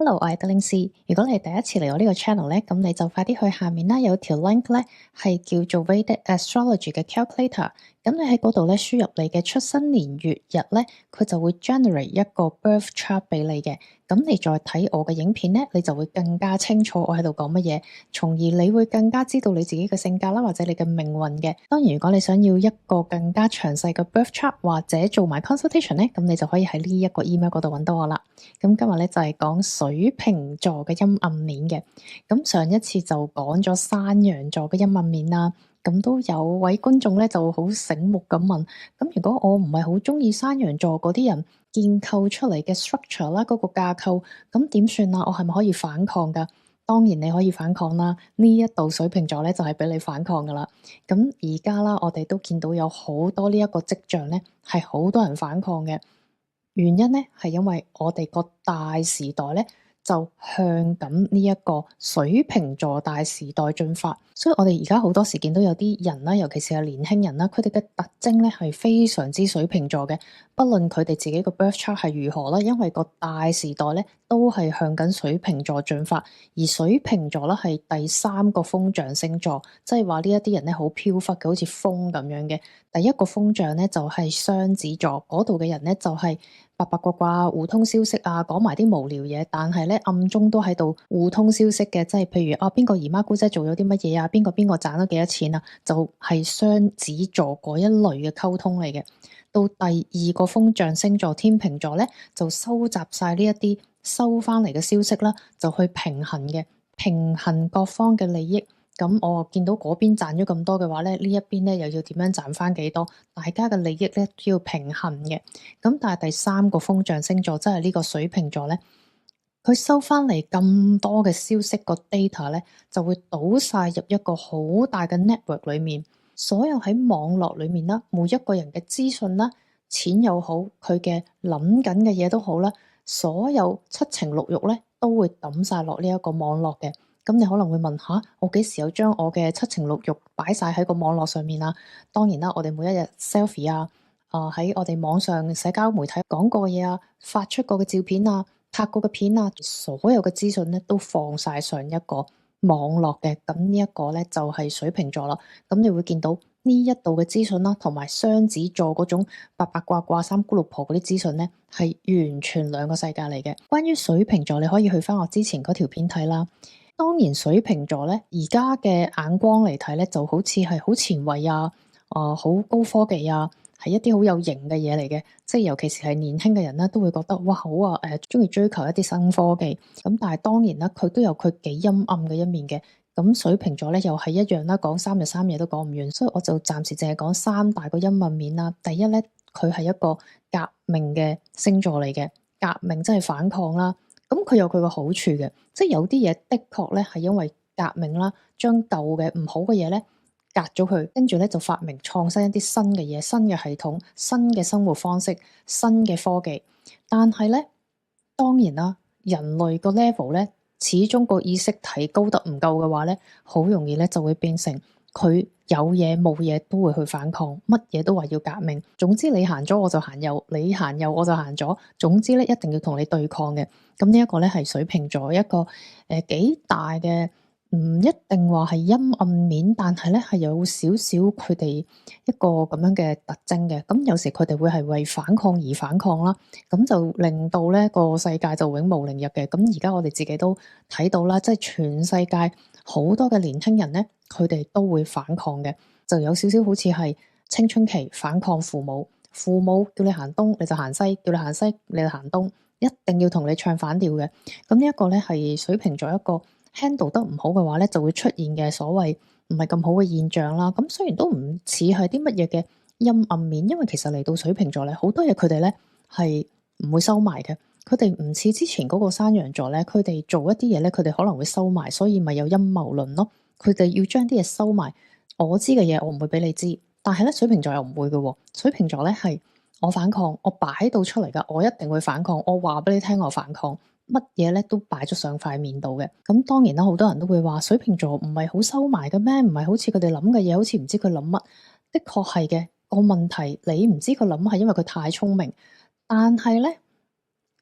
Hello，我係德玲絲。如果你係第一次嚟我呢個 channel 咧，咁你就快啲去下面啦，有條 link 咧係叫做 Vedic Astrology 嘅 calculator。咁你喺嗰度咧輸入你嘅出生年月日咧，佢就會 generate 一個 birth chart 俾你嘅。咁你再睇我嘅影片咧，你就會更加清楚我喺度講乜嘢，從而你會更加知道你自己嘅性格啦，或者你嘅命運嘅。當然，如果你想要一個更加詳細嘅 birth chart 或者做埋 consultation 咧，咁你就可以喺呢一個 email 嗰度揾到我啦。咁今日咧就係講水瓶座嘅陰暗面嘅。咁上一次就講咗山羊座嘅陰暗面啦。咁都有位觀眾咧就好醒目咁問，咁如果我唔係好中意山羊座嗰啲人建構出嚟嘅 structure 啦，嗰個架構，咁點算啊？我係咪可以反抗噶？當然你可以反抗啦。呢一度水瓶座咧就係俾你反抗噶啦。咁而家啦，我哋都見到有好多呢一個跡象咧，係好多人反抗嘅。原因咧係因為我哋個大時代咧就向緊呢一個水瓶座大時代進發，所以我哋而家好多時見到有啲人啦，尤其是係年輕人啦，佢哋嘅特徵咧係非常之水瓶座嘅，不論佢哋自己個 birth chart 係如何啦，因為個大時代咧都係向緊水瓶座進發，而水瓶座咧係第三個風象星座，即係話呢一啲人咧好飄忽嘅，好似風咁樣嘅。第一個風象咧就係雙子座，嗰度嘅人咧就係八八卦卦互通消息啊，講埋啲無聊嘢，但係咧暗中都喺度互通消息嘅，即係譬如啊邊個姨媽姑姐做咗啲乜嘢啊，邊個賺咗幾多錢啊，就係雙子座嗰一類嘅溝通嚟嘅。到第二個風象星座天秤座咧，就收集晒呢一啲收翻嚟嘅消息啦，就去平衡嘅，平衡各方嘅利益。咁我見到嗰邊賺咗咁多嘅話咧，呢一邊咧又要點樣賺翻幾多？大家嘅利益咧都要平衡嘅。咁但係第三個風象星座，即係呢個水瓶座咧，佢收翻嚟咁多嘅消息，個 data 咧就會倒晒入一個好大嘅 network 裏面，所有喺網絡裏面啦，每一個人嘅資訊啦，錢又好，佢嘅諗緊嘅嘢都好啦，所有七情六欲咧都會抌晒落呢一個網絡嘅。咁你可能會問下，我幾時有將我嘅七情六欲擺晒喺個網絡上面啊？當然啦，我哋每一日 selfie 啊，喺我哋網上社交媒體講過嘅嘢啊，發出過嘅照片啊，拍過嘅片啊，所有嘅資訊咧都放晒上一個網絡嘅。咁呢一個咧就係水瓶座啦。咁你會見到呢一度嘅資訊啦，同埋雙子座嗰種八八卦卦三姑六婆嗰啲資訊咧，係完全兩個世界嚟嘅。關於水瓶座，你可以去翻我之前嗰條片睇啦。當然水瓶座咧，而家嘅眼光嚟睇咧，就好似係好前衛啊，好高科技啊，係一啲好有型嘅嘢嚟嘅。即係尤其是係年輕嘅人咧，都會覺得哇好啊，中意追求一啲新科技。咁但係當然啦，佢都有佢幾陰暗嘅一面嘅。咁水瓶座咧又係一樣啦，講三日三夜都講唔完，所以我就暫時淨係講三大個陰暗面啦。第一咧，佢係一個革命嘅星座嚟嘅，革命即係反抗啦。咁佢有佢個好處嘅，即係有啲嘢的確咧係因為革命啦，將舊嘅唔好嘅嘢咧革咗佢，跟住咧就發明創新一啲新嘅嘢、新嘅系統、新嘅生活方式、新嘅科技。但係咧，當然啦，人類個 level 咧，始終個意識提高得唔夠嘅話咧，好容易咧就會變成佢有嘢冇嘢都會去反抗，乜嘢都話要革命。總之你行咗我就行右，你行右我就行左。總之咧一定要同你對抗嘅。咁呢一個咧係水瓶座一個幾大嘅，唔一定話係陰暗面，但係咧係有少少佢哋一個咁樣嘅特徵嘅。咁有時佢哋會係為反抗而反抗啦，咁就令到咧個世界就永無寧日嘅。咁而家我哋自己都睇到啦，即係全世界好多嘅年輕人咧，佢哋都會反抗嘅，就有少少好似係青春期反抗父母，父母叫你行東你就行西，叫你行西你就行東，一定要同你唱反調嘅。咁呢一個咧係水瓶座一個 handle 得唔好嘅話咧，就會出現嘅所謂唔係咁好嘅現象啦。咁雖然都唔似係啲乜嘢嘅陰暗面，因為其實嚟到水瓶座咧，好多嘢佢哋咧係唔會收埋嘅。佢哋唔似之前嗰個山羊座咧，佢哋做一啲嘢咧，佢哋可能會收埋，所以咪有陰謀論咯。佢哋要將啲嘢收埋，我知嘅嘢我唔會俾你知。但係咧，水瓶座又唔會嘅喎。水瓶座咧係我反抗，我擺到出嚟噶，我一定會反抗。我話俾你聽，我反抗乜嘢咧都擺咗上塊面度嘅。咁當然啦，好多人都會話水瓶座唔係好收埋嘅咩？唔係好似佢哋諗嘅嘢，好似唔知佢諗乜。的確係嘅，個問題你唔知佢諗係因為佢太聰明，但係咧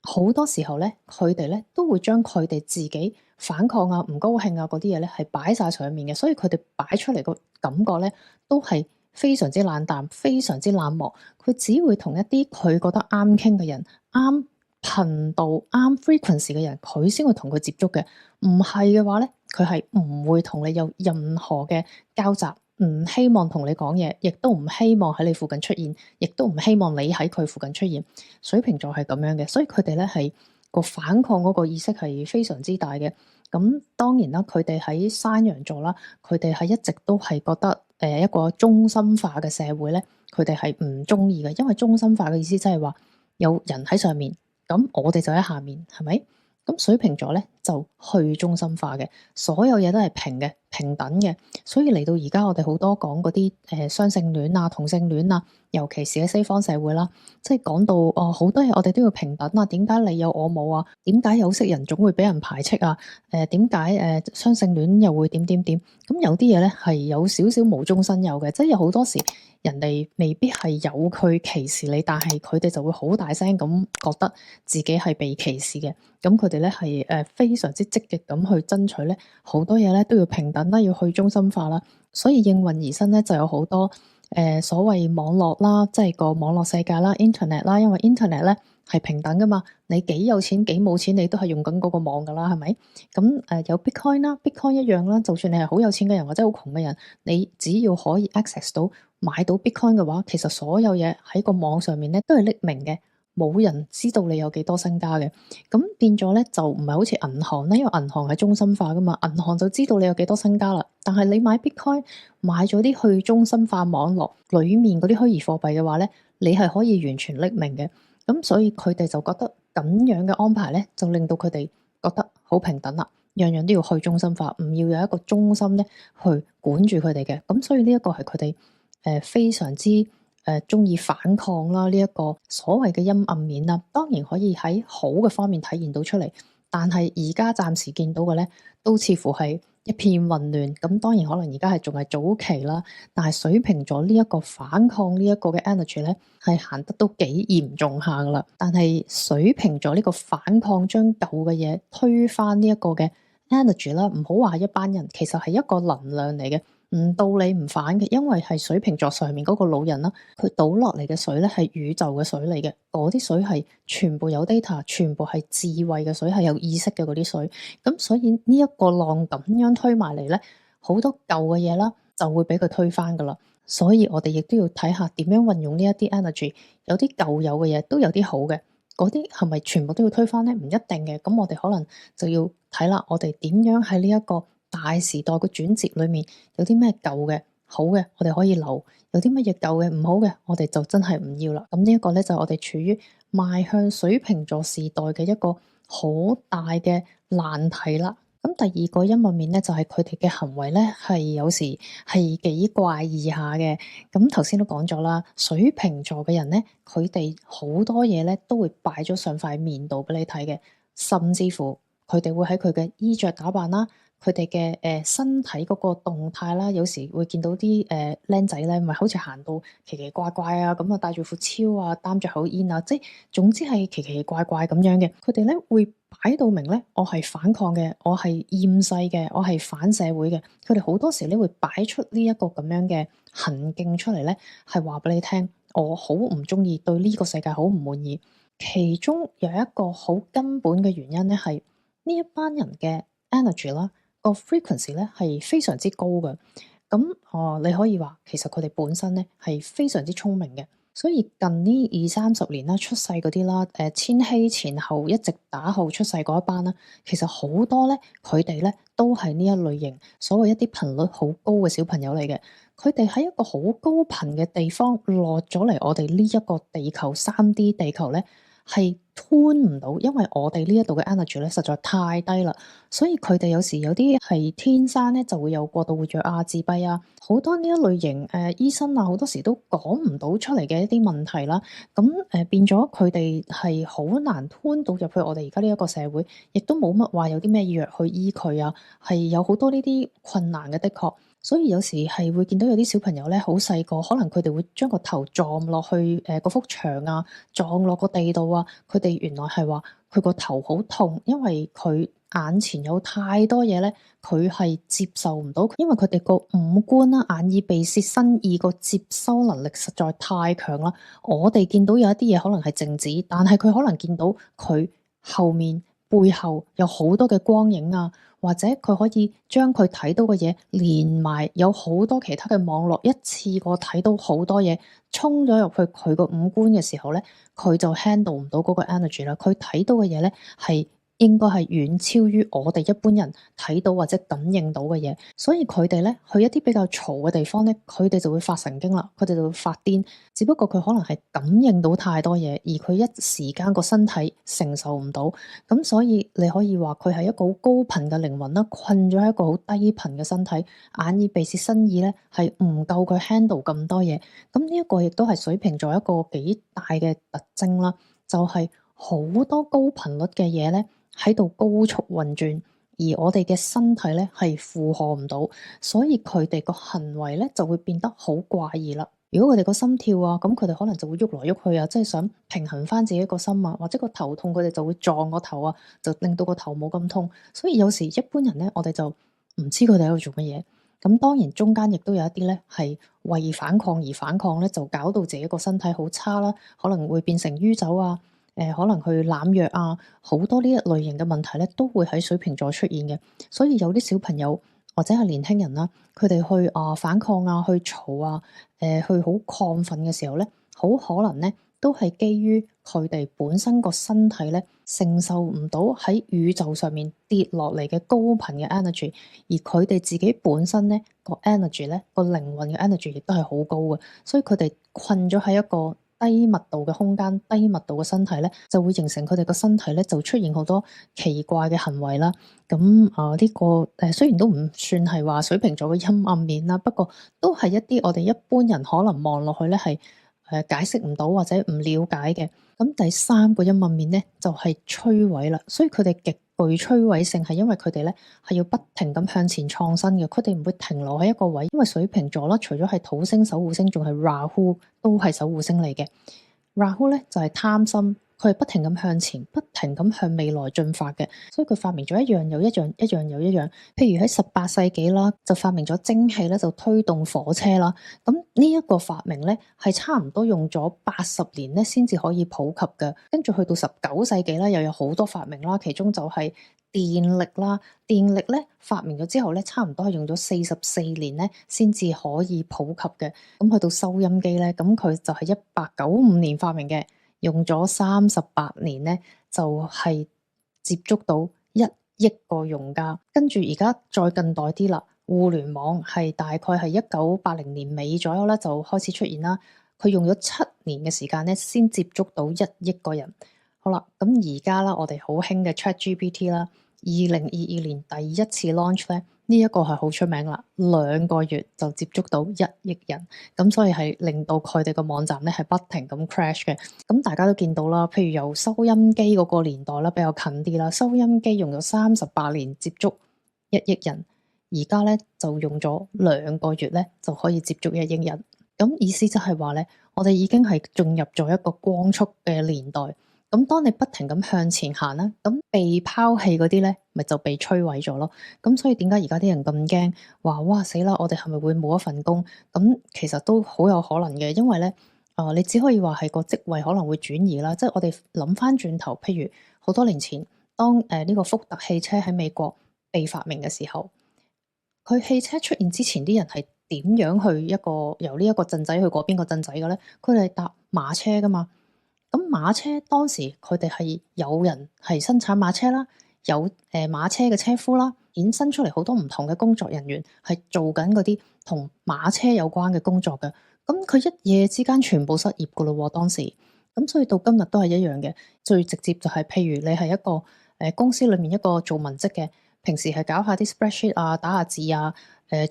好多時候咧，佢哋咧都會將佢哋自己反抗啊、唔高興啊嗰啲嘢咧係擺晒上面嘅，所以佢哋擺出嚟個感覺咧都係非常之冷淡、非常之冷漠。佢只會同一啲佢覺得啱傾嘅人、啱頻道、啱 frequency 嘅人，佢先會同佢接觸嘅。唔係嘅話咧，佢係唔會同你有任何嘅交集。唔希望同你講嘢，亦都唔希望喺你附近出現，亦都唔希望你喺佢附近出現。水瓶座係咁樣嘅，所以佢哋咧係個反抗嗰個意識係非常之大嘅。咁當然啦，佢哋喺山羊座啦，佢哋係一直都係覺得一個中心化嘅社會咧，佢哋係唔中意嘅，因為中心化嘅意思即係話有人喺上面，咁我哋就喺下面，係咪？咁水瓶座咧就去中心化嘅，所有嘢都係平嘅、平等嘅，所以嚟到而家我哋好多講嗰啲雙性戀啊、同性戀啊，尤其是喺西方社會啦，即係講到哦好多嘢我哋都要平等啊，點解你有我冇啊？點解有色人種會俾人排斥啊？點解雙性戀又會點點點？咁有啲嘢咧係有少少無中生有嘅，即係有好多時人哋未必係有佢歧視你，但係佢哋就會好大聲咁覺得自己係被歧視嘅。咁佢哋咧係非常之積極咁去爭取咧，好多嘢咧都要平等啦，要去中心化啦。所以應運而生咧，就有好多所謂網絡啦，即係個網絡世界啦，internet 啦，因為 internet 咧係平等噶嘛，你幾有錢幾冇錢，你都係用緊嗰個網噶啦，係咪？咁有 Bitcoin 啦，Bitcoin 一樣啦，就算你係好有錢嘅人或者好窮嘅人，你只要可以 access 到買到 Bitcoin 嘅話，其實所有嘢喺個網上面咧都係匿名嘅。冇人知道你有幾多身家嘅，咁變咗咧就唔係好似銀行咧，因為銀行係中心化噶嘛，銀行就知道你有幾多身家啦。但係你買 Bitcoin 買咗啲去中心化網絡裡面嗰啲虛擬貨幣嘅話咧，你係可以完全匿名嘅。咁所以佢哋就覺得咁樣嘅安排咧，就令到佢哋覺得好平等啦，樣樣都要去中心化，唔要有一個中心咧去管住佢哋嘅。咁所以呢一個係佢哋非常之中意反抗啦，呢一個所謂嘅陰暗面啦，當然可以喺好嘅方面體現到出嚟，但係而家暫時見到嘅咧，都似乎係一片混亂。咁當然可能而家係仲係早期啦，但係水瓶座呢一個反抗呢一個嘅 energy 咧，係行得都幾嚴重下噶啦。但係水瓶座呢個反抗將舊嘅嘢推翻呢一個嘅 energy 啦，唔好話一班人，其實係一個能量嚟嘅。唔到你唔反嘅，因為係水瓶座上面嗰個老人啦，佢倒落嚟嘅水咧係宇宙嘅水嚟嘅，嗰啲水係全部有 data，全部係智慧嘅水，係有意識嘅嗰啲水。咁所以呢一個浪咁樣推埋嚟咧，好多舊嘅嘢啦就會俾佢推翻噶啦。所以我哋亦都要睇下點樣運用呢一啲 energy，有啲舊有嘅嘢都有啲好嘅，嗰啲係咪全部都要推翻咧？唔一定嘅。咁我哋可能就要睇啦，我哋點樣喺呢一個大時代個轉折裏面有啲咩舊嘅好嘅，我哋可以留；有啲乜嘢舊嘅唔好嘅，我哋就真係唔要啦。咁呢一個咧就係我哋處於邁向水瓶座時代嘅一個好大嘅難題啦。咁第二個陰暗面咧就係佢哋嘅行為咧係有時係幾怪異下嘅。咁頭先都講咗啦，水瓶座嘅人咧，佢哋好多嘢咧都會擺咗上塊面度俾你睇嘅，甚至乎佢哋會喺佢嘅衣着打扮啦。佢哋嘅身體嗰個動態啦，有時會見到啲僆仔咧，咪好似行到奇奇怪怪啊，咁啊戴住副超啊，擔住口煙啊，即係總之係奇奇怪怪咁樣嘅。佢哋咧會擺到明咧，我係反抗嘅，我係厭世嘅，我係反社會嘅。佢哋好多時咧會擺出呢一個咁樣嘅行徑出嚟咧，係話俾你聽，我好唔中意，對呢個世界好唔滿意。其中有一個好根本嘅原因咧，係呢一班人嘅 energy 啦。個 frequency 咧係非常之高嘅，咁你可以話其實佢哋本身咧係非常之聰明嘅，所以近呢20-30年啦出世嗰啲啦，千禧前後一直打後出世嗰一班啦，其實好多咧佢哋咧都係呢一類型，所謂一啲頻率好高嘅小朋友嚟嘅，佢哋喺一個好高頻嘅地方落咗嚟我哋呢一個地球3D 地球咧。係吞唔到，因為我哋呢一度嘅 energy 咧實在太低啦，所以佢哋有時有啲係天生咧就會有過度活躍啊、自閉啊，好多呢一類型醫生啊好多時都講唔到出嚟嘅一啲問題啦，咁變咗佢哋係好難吞到入去我哋而家呢一個社會，亦都冇乜話有啲咩藥去醫佢啊，係有好多呢啲困難嘅，的確。所以有時係會見到有啲小朋友咧，好細個，可能佢哋會將個頭撞落去嗰幅牆啊，撞落個地度啊，佢哋原來係話佢個頭好痛，因為佢眼前有太多嘢咧，佢係接受唔到，因為佢哋個五官啦，眼耳鼻舌身意個接收能力實在太強啦。我哋見到有一啲嘢可能係靜止，但係佢可能見到佢後面背後有好多嘅光影啊，或者佢可以將佢睇到嘅嘢連埋有好多其他嘅網絡，一次過睇到好多嘢，衝咗入去佢個五官嘅時候咧，佢就 handle 唔到嗰個 energy 啦。佢睇到嘅嘢咧係應該係遠超於我哋一般人睇到或者感應到嘅嘢，所以佢哋咧去一啲比較嘈嘅地方咧，佢哋就會發神經啦，佢哋就會發癲。只不過佢可能係感應到太多嘢，而佢一時間個身體承受唔到，咁所以你可以話佢係一個好高頻嘅靈魂啦，困咗喺一個好低頻嘅身體，眼耳鼻舌身意咧係唔夠佢 handle 咁多嘢。咁呢一個亦都係水瓶座一個幾大嘅特徵啦，就係好多高頻率嘅嘢咧喺度高速運轉，而我哋嘅身體咧係負荷唔到，所以佢哋個行為咧就會變得好怪異啦。如果佢哋個心跳啊，咁佢哋可能就會喐來喐去啊，即係想平衡翻自己個心啊，或者個頭痛，佢哋就會撞個頭啊，就令到個頭冇咁痛。所以有時一般人咧，我哋就唔知佢哋喺度做乜嘢。咁當然中間亦都有一啲咧係為反抗而反抗咧，就搞到自己個身體好差啦，可能會變成酗酒啊，可能去濫藥啊，好多呢一類型嘅問題咧都會喺水瓶座出現嘅。所以有啲小朋友或者係年輕人啦，佢哋去反抗啊，去嘈啊，去好亢奮嘅時候咧，好可能咧都係基於佢哋本身個身體咧承受唔到喺宇宙上面跌落嚟嘅高頻嘅 energy，而佢哋自己本身咧個 energy 咧個靈魂嘅 energy 亦都係好高嘅，所以佢哋困咗喺一個低密度嘅空間、低密度嘅身體咧，就會形成佢哋個身體咧就出現好多奇怪嘅行為啦。咁呢個雖然都唔算係話水瓶座嘅陰暗面啦，不過都係一啲我哋一般人可能望落去咧係解釋唔到或者唔了解嘅。咁第三個陰暗面咧就係摧毀啦，所以佢哋極具摧毀性，係因為佢哋咧係要不停咁向前創新嘅，佢哋唔會停留喺一個位，因為水瓶座啦，除咗係土星守護星，仲係 Rahu 都係守護星嚟嘅。Rahu 咧就係貪心。佢係不停咁向前，不停咁向未來進發嘅，所以佢發明咗一樣又一樣，一樣又一樣。譬如喺18世紀啦，就發明咗蒸汽咧，就推動火車啦。咁呢一個發明咧，係差唔多用咗80年咧，先至可以普及嘅。跟住去到19世紀啦，又有好多發明啦，其中就係電力啦。電力咧發明咗之後咧，差唔多係用咗44年咧，先至可以普及嘅。咁去到收音機咧，咁佢就係1895年發明嘅。用咗38年咧，就係接觸到1億個用家。跟住而家再近代啲啦，互聯網係大概係1980年尾左右咧就開始出現啦。佢用咗7年嘅時間咧，先接觸到1億個人。好啦，咁而家啦，我哋好興嘅 ChatGPT 啦，2022年第一次 launch 咧。呢一個係好出名啦，2個月就接觸到1億人，咁所以係令到佢哋個網站咧係不停咁 crash 嘅。咁大家都見到啦，譬如由收音機嗰個年代啦，比較近啲啦，收音機用咗38年接觸1億人，而家咧就用咗2個月咧就可以接觸1億人。咁意思就係話咧，我哋已經係進入咗一個光速嘅年代。咁當你不停咁向前行啦，咁被拋棄嗰啲咧，咪就被摧毀咗咯。咁所以點解而家啲人咁驚？話哇死啦！我哋係咪會冇一份工？咁其實都好有可能嘅，因為咧，你只可以話係個職位可能會轉移啦。即係我哋諗翻轉頭，譬如好多年前，當呢個福特汽車喺美國被發明嘅時候，佢汽車出現之前，啲人係點樣去由呢一個鎮仔去嗰邊個鎮仔嘅咧？佢哋係搭馬車噶嘛。咁馬車當時佢哋係有人係生產馬車啦，有馬車嘅車夫啦，衍生出嚟好多唔同嘅工作人員係做緊嗰啲同馬車有關嘅工作嘅。咁佢一夜之間全部失業噶咯喎，當時。咁所以到今日都係一樣嘅。最直接就係譬如你係一個公司裏面一個做文職嘅，平時係搞下啲 spreadsheet 啊，打下字啊。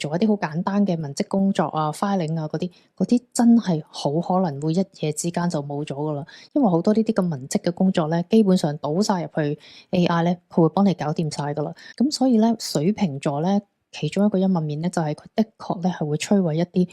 做一啲好簡單嘅文職工作啊、filing 啊嗰啲真係好可能會一夜之間就冇咗噶啦，因為好多呢啲咁文職嘅工作咧，基本上倒晒入去 AI 咧，佢會幫你搞掂晒噶啦。咁所以咧，水瓶座咧，其中一個陰暗面咧，就係佢的確咧係會摧毀一啲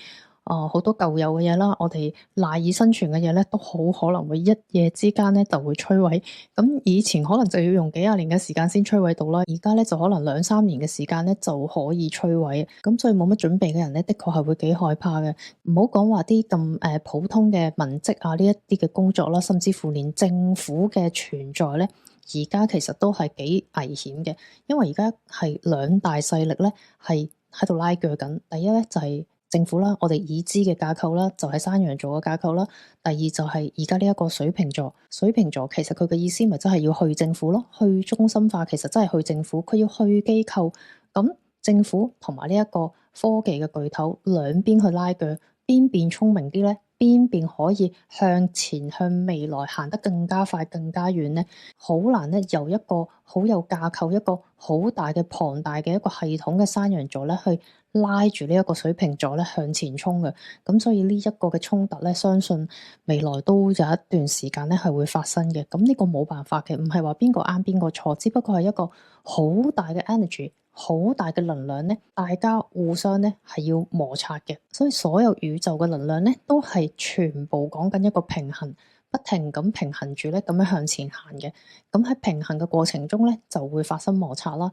好多舊有嘅嘢啦，我哋賴以生存嘅嘢咧，都好可能會一夜之間咧就會摧毀。咁以前可能就要用幾廿年嘅時間先摧毀到啦，而家咧就可能2、3年嘅時間咧就可以摧毀。咁所以冇乜準備嘅人咧，的確係會幾害怕嘅。唔好講話啲咁普通嘅文職啊，呢一啲嘅工作啦，甚至乎連政府嘅存在咧，而家其實都係幾危險嘅，因為而家係兩大勢力咧係喺度拉鋸緊。第一咧就係政府啦，我哋已知嘅架構啦，就係山羊座嘅架構啦。第二就係而家呢一個水瓶座，水瓶座其實佢嘅意思咪真係要去政府咯，去中心化，其實真係去政府，佢要去機構。咁政府同埋呢一個科技嘅巨頭兩邊去拉鋸，邊邊聰明啲咧？邊邊可以向前向未來行得更加快更加遠呢？好難咧，由一個好有架構、一個好大嘅龐大嘅一個系統嘅山羊座咧，去拉住呢一個水瓶座咧向前衝嘅。咁所以呢一個嘅衝突咧，相信未來都有一段時間咧係會發生嘅。咁呢個冇辦法嘅，唔係話邊個啱邊個錯，只不過係一個好大嘅 energy。好大嘅能量咧，大家互相咧係要摩擦嘅，所以所有宇宙嘅能量咧都係全部講緊一個平衡，不停咁平衡住咧咁樣向前行嘅。咁喺平衡嘅過程中咧就會發生摩擦啦。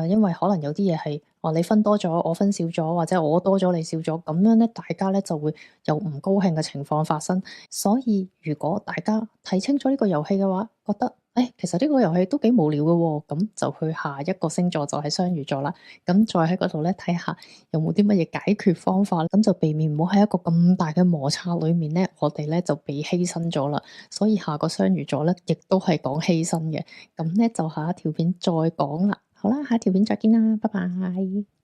因為可能有啲嘢係你分多咗，我分少咗，或者我多咗你少咗，咁樣咧大家咧就會有唔高興嘅情況發生。所以如果大家睇清楚呢個遊戲嘅話，覺得其實呢個遊戲都幾無聊嘅喎，咁就去下一個星座就係雙魚座啦。咁再喺嗰度咧睇下有冇啲乜嘢解決方法，咁就避免唔好喺一個咁大嘅摩擦裏面咧，我哋咧就被犧牲咗啦。所以下個雙魚座咧，亦都係講犧牲嘅。咁咧就下一條片再講啦。好啦，下一條片再見啦，拜拜。